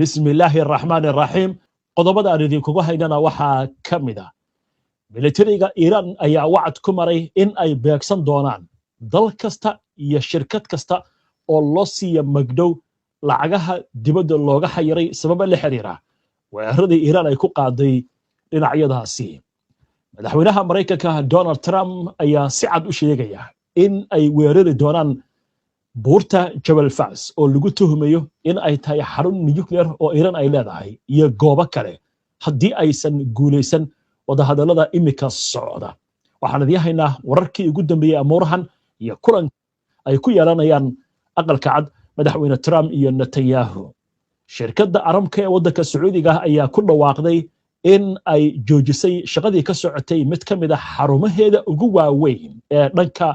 بسم الله الرحمن الرحيم qodobada aan idinkugu haynana waxaa ka mid ah militariga Iran ayaa wacd ku maray in ay beegsan doonaan dal kasta iyo shirkad kasta oo loo siiyo magdhow lacagaha dibadda looga xayiray sabab la xiriira weeraradii Iran ay ku qaaday dhinacyadaasi madaxweynaha Mareykanka Donald Trump ayaa si cad u sheegaya in ay weerari doonaan buurta Jabal Fars oo lagu tuhumayo in ay tahay xarun nuclear oo Iran ay leedahay iyo goobo kale haddii aysan guuleysan wadahadalada imika socda waxaan idin haynaa wararkii ugu dambeeyay amuurahan iyo kulan ay ku yeelanayaan aqalka cad madaxweyne Trump iyo Netanyahu shirkadda Aramco ee waddanka Sacuudiga ayaa ku dhawaaqday in ay joojisay shaqadii ka socotay mid ka mid ah xarumaheeda ugu waaweyn ee dhanka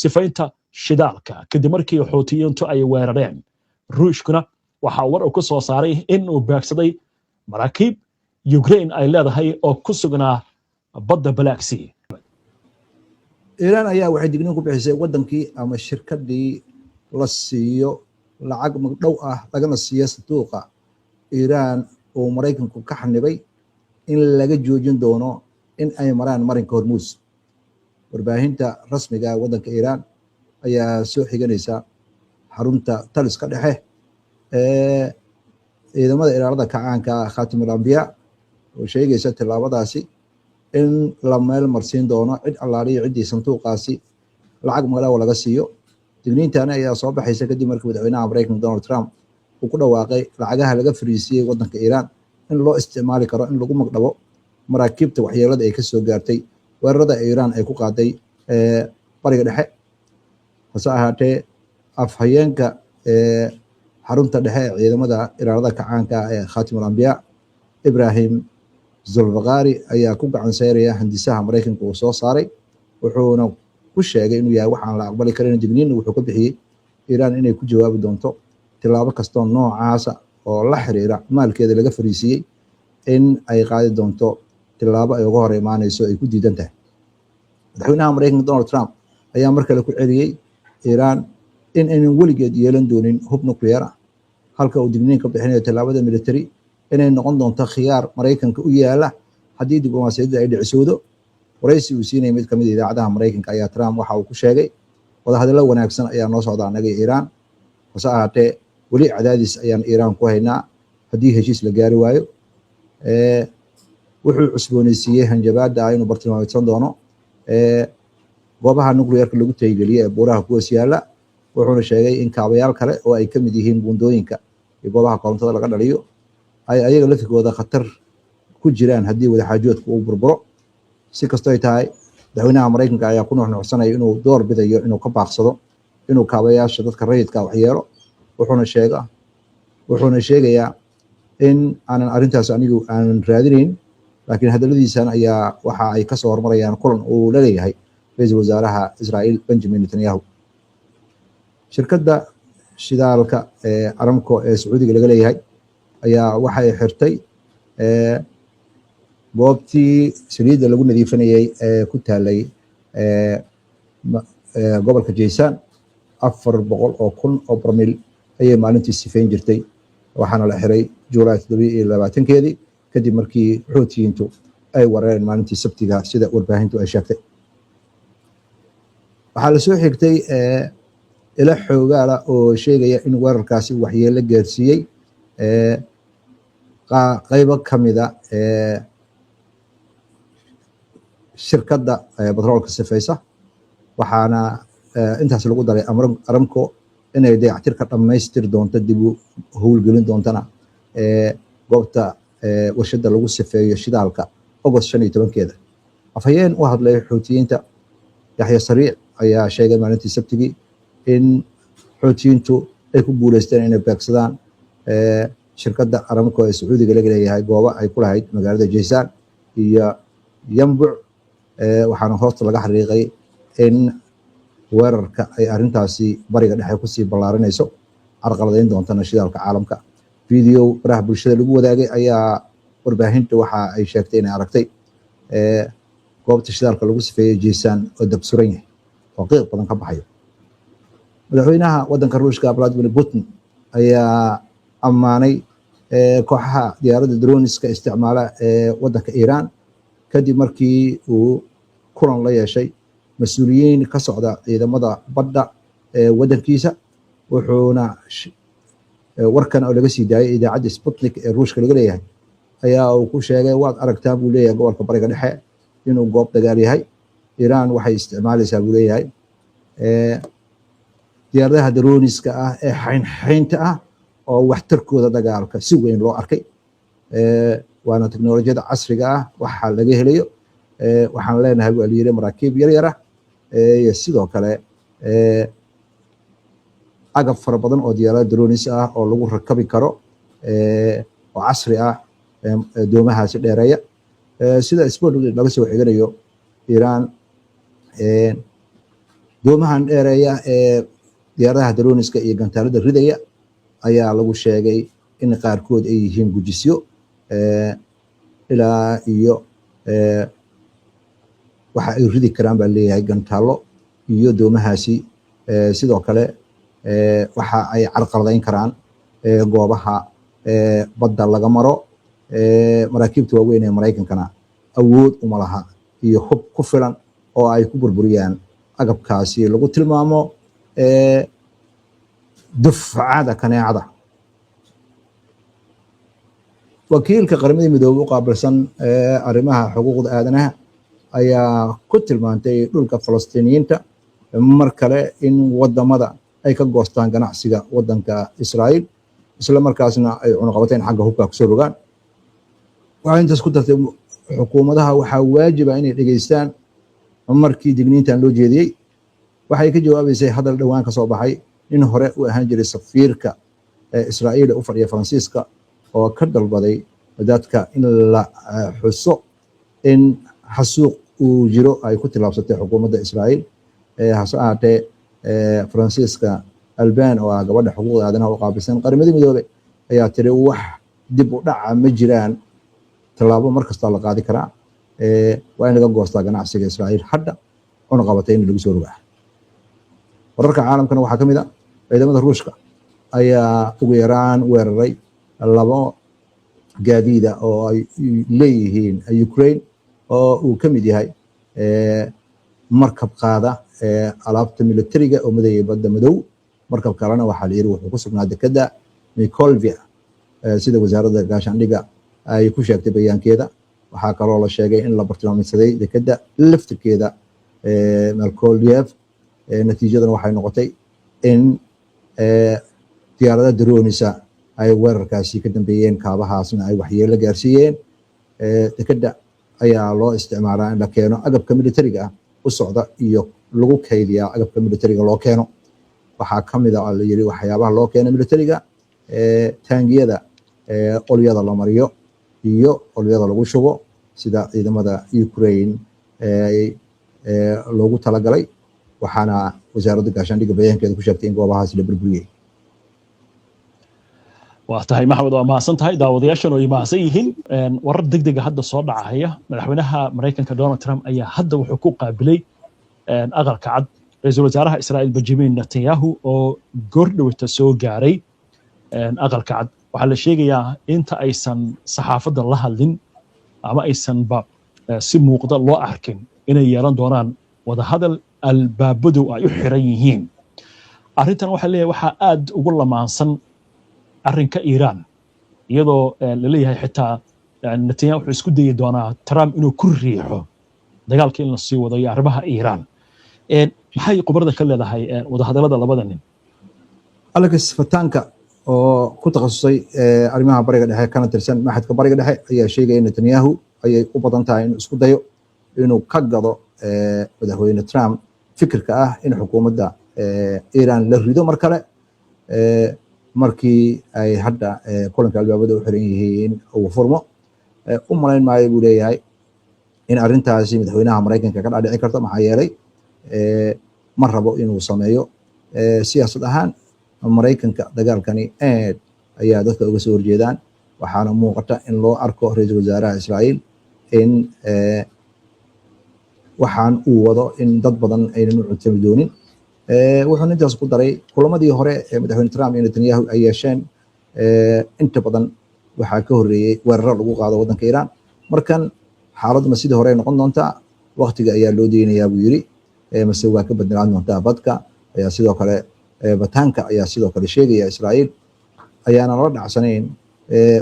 sifaynta shidaalka kadib markii Xuutiyiintu ay weerareen Ruushkuna waxa uu war ku soo saaray in uu beegsaday maraakiib Ukraine ay leedahay oo ku sugnaa badda Black Sea Iran ayaa waxay digniin ku bixisay wadankii ama shirkadii la siiyo lacag magdhow ah lagana siiyo sanduuqa Iran oo Mareykanku ka xanibay in laga joojin doono in ay maraan marinka Hormuz warbaahinta rasmiga wadanka Iran ayaa soo xiganaysa xarunta taliska dhexe ee ciidamada ilaalada kacaanka Khatimul Anbiya oo sheegaysa tilaabadaasi in la meel marsiin doono cid allaaliyo cidii sanduuqaasi lacag magdhow laga siiyo digniintana ayaa soo baxaysa kadib markii madaxweynaha Mareykanka Donald Trump uu ku dhawaaqay lacagaha laga fariisiyay wadanka Iran in loo isticmaali karo in lagu magdhabo maraakiibta waxyeelada ay ka soo gaartay weerarada Iran ay ku qaaday bariga dhexe hase ahaatee afhayeenka xarunta dhexe ee ciidamada ilaalada kacaanka ee Khatimul Anbiya Ibrahim Zulfaqari ayaa ku gacan saaraya handisaha Mareykanka uu soo saaray wuxuuna ku sheegay inuu yahay waxaan la aqbali karin digniin wuxuu ka bixiyay Iran inay ku jawaabi doonto tilaabo kasta noocaas oo la xiriira maalkeeda laga fariisiyay in ay qaadi doonto tilaabo ay uga hor imaanayso ay ku diidan tahay madaxweynaha Mareykanka Donald Trump ayaa mar kale ku celiyay Iran in aynan weligeed yeelan doonin hub nuclear halka uu digniin ka bixinayo tilaabada military inay noqon doonto khiyaar Mareykanka u yaala haddii diblomaasiyadda ay dhicisoodo waraysi uu siinay mid ka mid ah idaacadaha Mareykanka ayaa Trump waxa uu ku sheegay wadahadallo wanaagsan ayaa noo socda anaga Iran hase ahaatee weli cadaadis ayaan Iran ku haynaa haddii heshiis la gaari waayo wuxuu cusboonaysiiyey hanjabaadda inuu bartilmaameedsan doono goobaha nuclearka lagu taygeliyay ee buuraha kuwaas yaala wuxuuna sheegay in kaabayaal kale oo ay ka mid yihiin buundooyinka iyo goobaha korontada laga dhaliyo ay ayaga lafigooda khatar ku jiraan haddii wadaxaajoodku uu burburo si kastoo ay tahay madaxweynaha Mareykanka ayaa ku nuuxnuuxsanaya inuu door bidayo inuu ka baaqsado inuu kaabayaasha dadka rayidka waxyeelo wuxuuna sheegayaa in aanan arrintaas anigu aanan raadinayn laakiin hadaladiisan ayaa waxa ay ka soo hormarayaan kulan uu la leeyahay ra'iisul wasaaraha Israa'iil Benjamin Netanyahu shirkadda shidaalka ee Aramco ee Sacuudiga laga leeyahay ayaa waxay xirtay goobtii saliidda lagu nadiifinayay ee ku taalay gobolka Jaysan 400,000 oo barmiil ayay maalintii sifayn jirtay waxaana la xiray Juulaay 27keedii kadib markii Xuutiyiintu ay weerareen maalintii Sabtiga sida warbaahintu ay sheegtay waxaa la soo xigtay ila xoogaala oo sheegaya in weerarkaasi waxyeello gaarsiiyey qaybo ka mida shirkadda batroolka sifaysa waxaana intaas lagu daray Aramco inay dayactirka dhammaystir doonto dib u howlgelin doontana goobta warshadda lagu sifeeyo shidaalka August 15keeda afhayeen u hadlay Xuutiyiinta Yaxya Sariic ayaa sheegay maalintii Sabtigi in Xuutiyiintu ay ku guuleysteen inay beegsadaan shirkadda Aramco ee Sacuudiga laga leeyahay goobo ay ku lahayd magaalada Jaysan iyo Yanbuc waxaana hoosta laga xariiqay in weerarka ay arrintaasi bariga dhexe ku sii ballaarinayso carqaladeyn doontana shidaalka caalamka video baraha bulshada lagu wadaagay ayaa warbaahinta waxa ay sheegtay inay aragtay goobta shidaalka lagu sifeeyay Jaysan oo dabsuran yahay oo qiiq badan ka baxayo madaxweynaha wadanka Ruushka Vladimir Putin ayaa ammaanay kooxaha diyaaradda droniska isticmaala waddanka Iiraan kadib markii uu kulan la yeeshay mas-uuliyiin ka socda ciidamada badda waddankiisa wuxuuna warkan oo laga sii daayay idaacadda Sputnik ee Ruushka laga leeyahay ayaa uu ku sheegay waad aragtaa buu leeyahay gobolka bariga dhexe inuu goob dagaal yahay Iiraan waxay isticmaalaysaa buu leeyahay diyaaradaha droniska ah ee xaynta ah oo waxtarkooda dagaalka si weyn loo arkay waana teknolojiyada casriga ah waxa laga helayo waxaan leenahay waa liiray maraakiib yar yar ah iyo sidoo kale agab fara badan oo diyaarada dronis ah oo lagu rakabi karo oo casri ah doomahaasi dheereeya sida Sputnik laga soo xiganayo Iiraan doomahan dheereeya diyaaradaha droniska iyo gantaalada ridaya ayaa lagu sheegay in qaarkood ay yihiin gujisyo ilaa iyo waxa ay ridi karaan baa leeyahay gantaalo iyo doomahaasi sidoo kale waxa ay carqaladayn karaan goobaha badda laga maro maraakiibta waaweyn ee Mareykankana awood uma laha iyo hub ku filan oo ay ku burburiyaan agabkaasi lagu tilmaamo dufcada kaneecada wakiilka qaramada midoobay u qaabilsan arrimaha xuquuqda aadanaha ayaa ku tilmaantay dhulka Falastiiniyiinta mar kale in wadamada ay ka goostaan ganacsiga wadanka Israa'iil isla markaasna ay cunaqabateen xagga hubka ku soo rogaan waxay intaas ku dartay xukuumadaha waxaa waajib ah inay dhageystaan markii digniintan loo jeediyay waxay ka jawaabaysay hadal dhawaan ka soo baxay in hore u ahaan jiray safiirka Israa'iil u fadhiya Faransiiska oo ka dalbaday dadka in la xuso in xasuuq uu jiro ay ku tilaabsatay xukuumadda Israa'iil hase ahaatee Faransiiska Albaan oo ah gabadha xuquuqda aadanaha u qaabilsan qaramada midoobay ayaa tiri wax dib u dhaca ma jiraan talaabo markasta la qaadi karaa waa in laga goostaa ganacsiga Israa'iil hadda cunaqabatay in lagu soo rogaa wararka caalamkana waxaa ka mid ah ciidamada Ruushka ayaa ugu yaraan weeraray labo gaadiida oo ay leeyihiin Ukraine oo uu ka mid yahay markab qaada alaabta militariga oo madeeyay badda madow markab kalena waxaa la yiri wuxuu ku sugnaa dekedda Mykolaiv sida wasaaradda gaashaandhigga ay ku sheegtay bayaankeeda waxaa kaloo la sheegay in la bartilmaameedsaday dekedda laftirkeeda Mykolaiv natiijadana waxay noqotay in diyaaradaha dronisa ay weerarkaasi ka dambeeyeen kaabahaasna ay waxyeello gaarsiiyeen dekedda ayaa loo isticmaalaa in la keeno agabka militariga ah u socda iyo lagu kaydiyaa agabka militariga loo keeno waxaa ka mid ah la yiri waxyaabaha loo keeno militariga taangiyada qolyada la mariyo iyo qolyada lagu shubo sida ciidamada Ukraine loogu talagalay waxaana wasaaradda gaashaandhigga bayaankeeda ku sheegtay in goobahaas la burburiyay waa tahay maxamed waa mahadsan tahay daawadayaashan oo mahadsan yihiin warar degdega hadda soo dhacaya madaxweynaha Mareykanka Donald Trump ayaa hadda wuxuu ku qaabilay aqalka cad ra'iisul wasaaraha Israa'iil Benjamin Netanyahu oo goordhawta soo gaaray aqalka cad waxaa la sheegayaa inta aysan saxaafadda la hadlin ama aysan ba si muuqda loo arkin inay yeelan doonaan wada hadal albaabadu ay u xiran yihiin arrintan waxaa leeyahay waxaa aad ugu lamaansan arrinka Iiraan iyadoo la leeyahay xitaa Netanyahu wuxuu isku dayi doonaa Trump inuu ku riixo dagaalka in la sii wado iyo arrimaha Iiraan maxay qubarada ka leedahay wada hadallada labada nin Alex Fataanka oo ku takhasusay arrimaha bariga dhexe kana tirsan maxadka bariga dhexe ayaa sheegay in Netanyahu ayay u badan tahay inuu isku dayo inuu ka gado madaxweyne Trump fikirka ah in xukuumadda Iiraan la rido mar kale markii ay hadda kulanka albaabada u xiran yihiin uu furmo u malayn maayo buu leeyahay in arrintaasi madaxweynaha Mareykanka ka dhaadhici karto maxaa yeelay ma rabo inuu sameeyo siyaasad ahaan Mareykanka dagaalkani aad ayaa dadka uga soo horjeedaan waxaana muuqata in loo arko ra'iisul wasaaraha Israa'iil in waxaan uu wado in dad badan aynan u cuntami doonin wuxuu intaas ku daray kulamadii hore ee madaxweyne Trump iyo Netanyahu ay yeesheen inta badan waxaa ka horreeyey weeraro lagu qaado waddanka Iiraan markan xaaladuna sidii hore ay noqon doontaa waqtiga ayaa loo deynayaa buu yiri mase waa ka badnaan doontaa badka ayaa sidoo kale bataanka ayaa sidoo kale sheegaya Israa'iil ayaana la dhacsanayn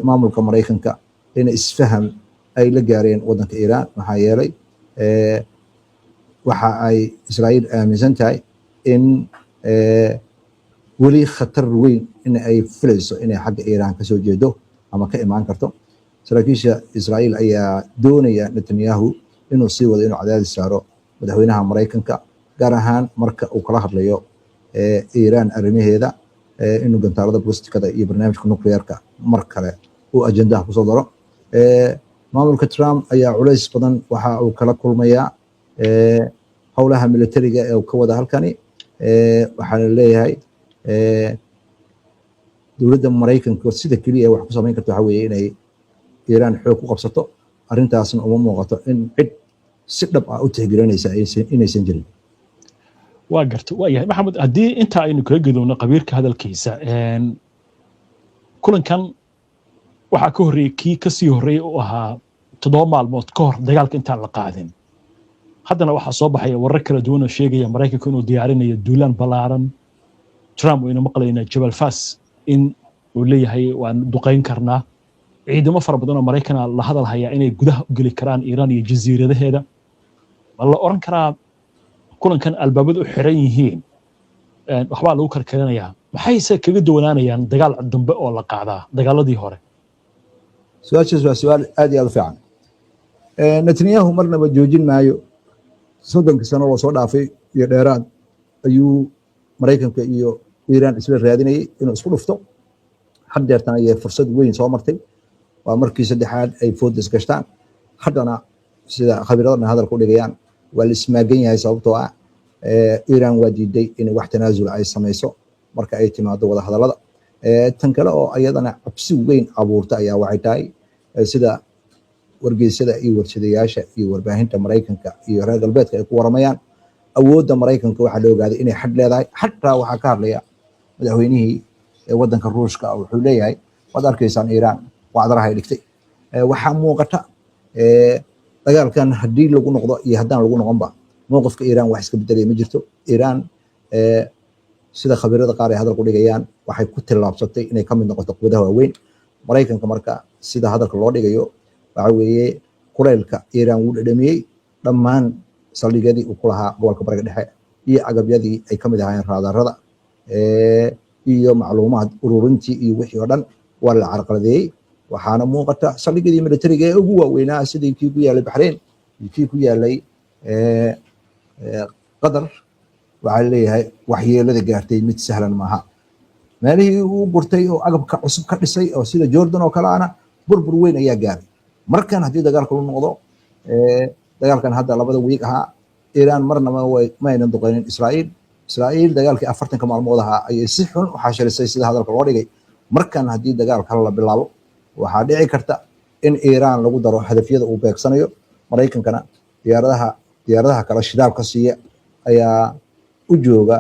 maamulka Mareykanka in isfaham ay la gaareen waddanka Iiraan maxaa yeelay waxa ay Israa'iil aaminsan tahay in weli khatar weyn in ay filayso inay xagga Iiraan ka soo jeedo ama ka imaan karto saraakiisha Israa'iil ayaa doonaya Netanyahu inuu sii wado inuu cadaadis saaro madaxweynaha Mareykanka gaar ahaan marka uu kala hadlayo Iiraan arrimaheeda inuu gantaalada ballistikada iyo barnaamijka nuclearka mar kale uu ajendaha kusoo daro maamulka Trump ayaa culays badan waxa uu kala kulmayaa howlaha militariga ee uu ka wada halkani waxaa la leeyahay dowladda Mareykanka sida kaliya wax ku samayn karto waxa weeye inay Iiraan xoog ku qabsato arrintaasna uma muuqato in cid si dhab ah u tixgelinaysa inaysan jirin waa garta waa yahay maxamed haddii inta aynu kaga gudubno qabiirka hadalkiisa kulankan waxaa ka horreeyey kii kasii horreeyey uu ahaa 7 maalmood ka hor dagaalka intaan la qaadin haddana waxaa soo baxaya warar kala duwan oo sheegaya Mareykanka inuu diyaarinayo duulaan ballaaran Trump uu maqlayna Jabal Fas in uu leeyahay waan duqeyn karnaa ciidamo fara badan oo Mareykan la hadal haya inay gudaha u gali karaan Iiraan iyo jasiiradaheeda wala oran karaa kulankan albaabadu u xiran yihiin waxba lagu karkaranayaa maxayse kaga duwanaanayaan dagaal dambe oo la qaadaa dagaaladii hore su'aashaas waa su'aal aad iyo aad u fiican Netanyahu marnaba joojin maayo 30 sano oo soo dhaafay iyo dheeraad ayuu Mareykanka iyo Iiraan isla raadinayay inuu isku dhufto haddeertan ay fursad weyn soo martay waa markii saddexaad ay foodis gashtaan haddana sida khabiiradana hadalku dhigayaan waa la ismaagan yahay sababtoo ah Iiraan waa diiday in wax tanaasul ay samayso marka ay timaado wada hadallada tan kale oo ayadana cabsi weyn abuurta ayaa waxay tahay sida wargeysyada iyo warshadayaasha iyo warbaahinta Mareykanka iyo reer galbeedka ay ku waramayaan awoodda Mareykanka waxa la ogaaday inay xad leedahay xataa waxa ka hadlaya madaxweynihii waddanka Ruushka wuxuu leeyahay wad arkaysaan Iiraan wacdaraha ay dhigtay waxa muuqata dagaalkan haddii lagu noqdo iyo haddaan lagu noqonba mowqifka Iiraan wax iska bedelay ma jirto Iiraan sida khabiirada qaar ay hadalku dhigayaan waxay ku tilaabsatay inay ka mid noqoto quwadaha waaweyn Mareykanka marka sida hadalka loo dhigayo waxa weeye kuleylka Iiraan uu dhadhamiyay dhammaan saldhigyadii uu ku lahaa gobolka bariga dhexe iyo agabyadii ay ka mid ahaayeen raadarada iyo macluumaad ururintii iyo wixii oo dhan waa la carqaladeeyay waxaana muuqata saldhigyadii militariga ee ugu waaweynaa sidii kii ku yaalay Baxrayn iyo kii ku yaalay Qatar waxaa leeyahay waxyeelada gaartay mid sahlan maaha meelihii uu gurtay oo agabka cusub ka dhisay oo sida Jordan oo kale ana burbur weyn ayaa gaaray markan haddii dagaalku noqdo dagaalkan hadda labada wiig ahaa Iiraan marnaba ma aynan duqeynin Israa'iil dagaalkii 40 maalmood ahaa ayay si xun u xashirisay sida hadalka loo dhigay markan haddii dagaalka la bilaabo waxaa dhici karta in Iiraan lagu daro hadafyada uu beegsanayo Mareykankana diyaaradaha kala shidaalka siiya ayaa u jooga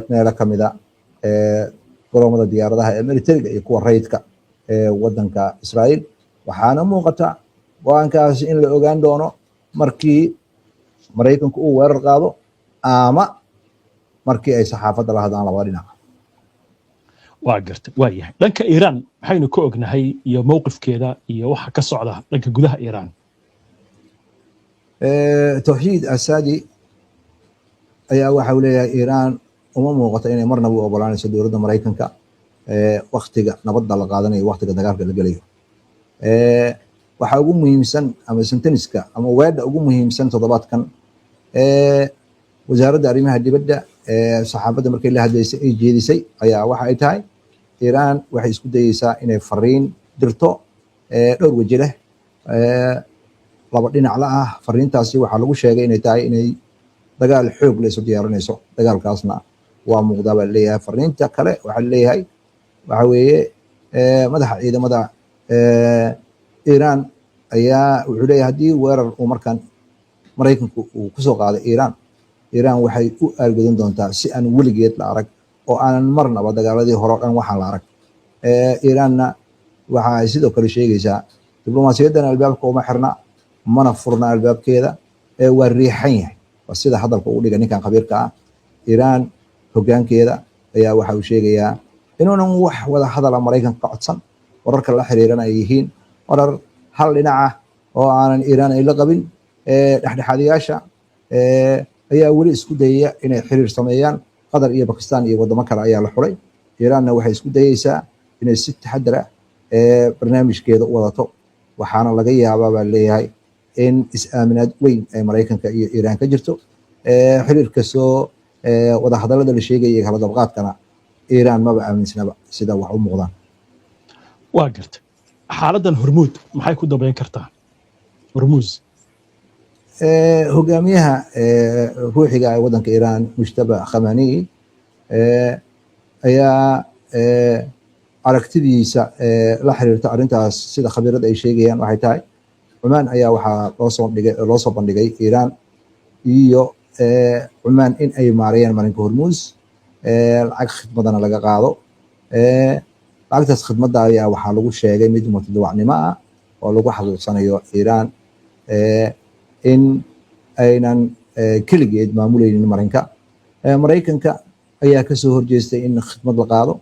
meelo kamida garoomada diyaaradaha ee militariga iyo kuwa rayidka waddanka Israa'iil waxaana muuqata go'aankaasi in la ogaan doono markii Mareykanku uu weerar qaado ama markii ay saxaafadda la hadlaan labada dhinac waa garta waa yahay dhanka Iiraan waxaynu ka ognahay iyo mowqifkeeda iyo waxa ka socda dhanka gudaha Iiraan tawxiid asaadi ayaa waxa uu leeyahay Iiraan uma muuqato inay marnaba u ogolaanayso dowladda Mareykanka waqtiga nabadda la qaadanayo waqtiga dagaalka la gelayo waxa ugu muhiimsan ama senteniska ama weedha ugu muhiimsan toddobaadkan wasaaradda arrimaha dibadda saxaafadda markay la hadlaysay ay jeedisay ayaa waxa ay tahay Iiraan waxay isku dayeysaa inay fariin dirto dhowr waji leh laba dhinac la ah fariintaasi waxaa lagu sheegay inay tahay inay dagaal xoog leh isu diyaarinayso dagaalkaasna waa muuqdaa baa leeyahay fariinta kale waxaa leeyahay waxa weeye madaxa ciidamada Iiraan ayaa wuxuu leeyahay haddii weerar uu markan Mareykanku uu kusoo qaaday Iiraan waxay u aalgadin doontaa si aan weligeed la arag oo aanan marnaba dagaaladii hore dhan waxaan la arag Iiraanna waxa ay sidoo kale sheegaysaa diblomaasiyadan albaabka uma xirna mana furna albaabkeeda waa riixan yahay waa sida hadalka uu dhigay ninkan khabiirka ah Iiraan hoggaankeeda ayaa waxa uu sheegayaa inuunan wax wada hadal Mareykanka ka codsan wararka la xiriirana ay yihiin warar hal dhinac ah oo aanan Iiraan ay la qabin dhexdhexaadiyaasha ayaa weli isku dayaya inay xiriir sameeyaan Qatar iyo Pakistan iyo wadamo kale ayaa la xulay Iiraanna waxay isku dayaysaa inay si taxadar ah barnaamijkeeda u wadato waxaana laga yaabaa baa leeyahay in is-aaminaad weyn ay Mareykanka iyo Iiraan ka jirto xiriirka soo wada hadallada la sheegay kala dabqaadkana Iiraan maba aaminsnaba sida wax u muuqdaan waa gartay xaaladan Hormuud maxay ku dambeyn kartaa Hormuz hogaamiyaha ruuxiga ee wadanka Iiraan Mujtaba Khamenei ayaa aragtidiisa la xiriirta arrintaas sida khabiirada ay sheegayaan waxay tahay Cumaan ayaa waxaa loo soo bandhigay Iiraan iyo Cumaan in ay maareeyaan marinka Hormuz lacag khidmadana laga qaado lacagtaas khidmadda ayaa waxaa lagu sheegay mid mutadawacnimo ah oo lagu xaqiiqsanayo Iiraan in aynan keligeed maamulaynin marinka Mareykanka ayaa ka soo horjeestay in khidmad la qaado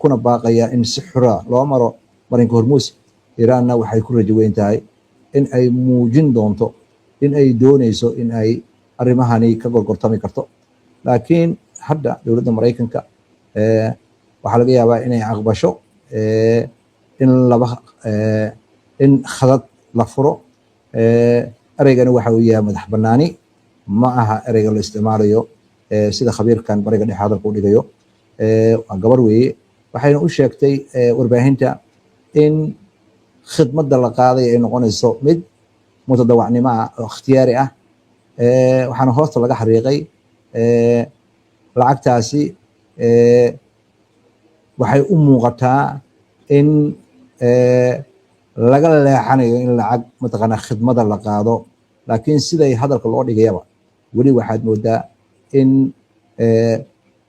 kuna baaqaya in si xura loo maro marinka Hormuz Iiraanna waxay ku rajo weyn tahay in ay muujin doonto in ay doonayso in ay arrimahani ka gorgortami karto laakiin hadda dowladda Mareykanka waxaa laga yaabaa inay aqbasho in khadad la furo ereygana waxa uu yahay madax bannaani ma aha ereyga la isticmaalayo sida khabiirkan bariga dhexe hadalka u dhigayo waa gabar weeye waxayna u sheegtay warbaahinta in khidmadda la qaaday ay noqonayso mid mutadawacnimo ah oo ikhtiyaari ah waxaana hoosta laga xariiqay lacagtaasi waxay u muuqataa in laga leexanayo in lacag mataqaanaa khidmada la qaado laakiin siday hadalka loo dhigayaba weli waxaad moodaa in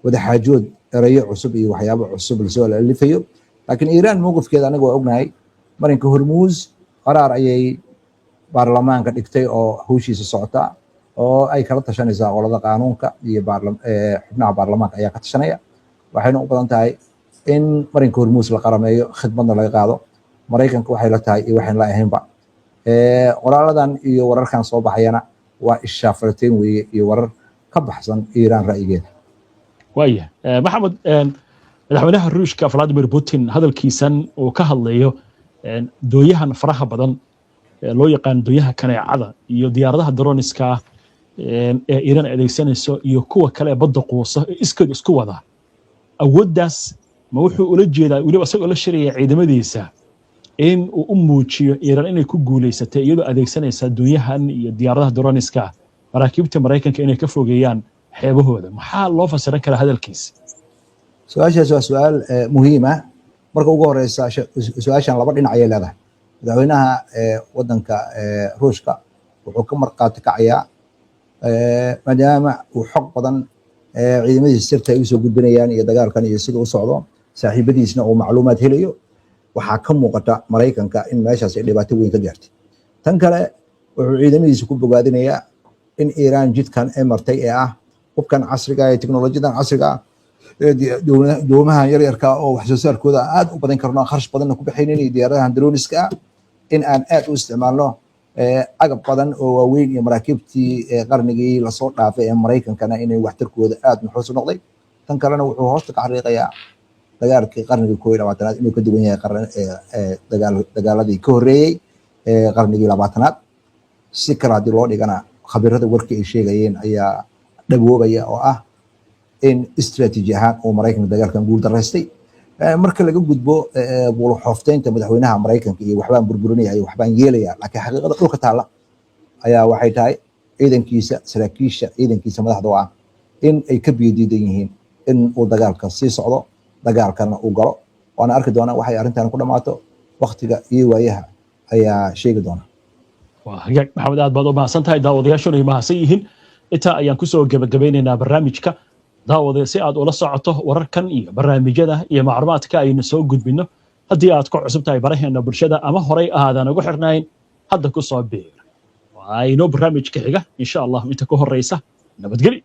wadaxaajood erayo cusub iyo waxyaabo cusub lasoo alifayo laakiin Iiraan mowqifkeeda anaga waa ognahay marinka Hormuz qaraar ayay baarlamaanka dhigtay oo hawshiisa socota oo ay kala tashanaysaa qolada qaanuunka iyo xubnaha baarlamaanka ayaa ka tashanaya waxayna u badan tahay in marinka Hormuz la qarameeyo khidmadna laga qaado Mareykanka waxay la tahay iyo waxaan la ahaynba qoraaladan iyo wararkan soo baxayana waa ishaafarateen weeye iyo warar ka baxsan Iiraan ra'yigeeda waaya maxamed madaxweynaha Ruushka Vladimir Putin hadalkiisan uu ka hadlayo dooyahan faraha badan loo yaqaan dooyaha kaneecada iyo diyaaradaha droniska ee Iiraan adeegsanayso iyo kuwa kale badda quusa iskood isku wada awooddaas ma wuxuu ula jeedaa waliba asagoo la shiraya ciidamadiisa in uu u muujiyo Iiraan inay ku guuleysatay iyadoo adeegsanaysa dooyahan iyo diyaaradaha droniska maraakiibta Mareykanka inay ka fogeeyaan xeebahooda maxaa loo fasiran karaa hadalkiisa su'aashaas waa su'aal muhiim ah marka ugu horeysa su'aashan laba dhinac ayay leedahay madaxweynaha wadanka Ruushka wuxuu ka marqaati kacayaa maadaama uu xog badan ciidamadiisa sirta ay usoo gudbinayaan iyo dagaalkan iyo sida u socdo saaxiibadiisna uu macluumaad helayo waxaa ka muuqata Mareykanka in meeshaas ay dhibaato weyn ka gaartay tan kale wuxuu ciidamadiisa ku bogaadinayaa in Iiraan jidkan ay martay ee ah hubkan casriga ee teknolojiyadan casriga doomaha yaryarka oo wax soo saarkooda aad u badan karno kharash badanna ku bixinayna diyaaradahan droniska in aan aad u isticmaalno agab badan oo waaweyn iyo maraakiibtii qarnigii lasoo dhaafay ee Mareykankana inay waxtarkooda aad nuxuus u noqday tan kalena wuxuu hoosta ka xariiqayaa dagaalkii qarnigii 12aad inuu ka duwan yahay dagaaladii ka horreeyay qarnigii 20aad si kale haddii loo dhigana khabiirada warkii ay sheegayeen ayaa dhaboobaya oo ah in istiraatiiji ahaan uu Mareykanka dagaalkan guul daraystay marka laga gudbo buulxoofteynta madaxweynaha Mareykanka iyo waxbaan burburinaya iyo waxbaan yeelaya laakiin xaqiiqada dhulka taala ayaa waxay tahay ciidankiisa saraakiisha ciidankiisa madaxda ah in ay ka biidiidan yihiin in uu dagaalka sii socdo dagaalkana uu galo waana arki doonaa waxay arrintan ku dhamaato waqtiga iyo waayaha ayaa sheegi doona hagaag maxamed aad baad u mahadsantahay daawadayaashuna ay mahadsan yihiin inta ayaan kusoo gabagabeynaynaa barnaamijka daawada si aad ula socoto wararkan iyo barnaamijyada iyo macluumaadka aynu soo gudbino haddii aad ku cusub tahay baraheena bulshada ama horay aadan ugu xirnayn hadda ku soo biir waa inoo barnaamijka xiga insha allah inta ku horeysa nabadgeli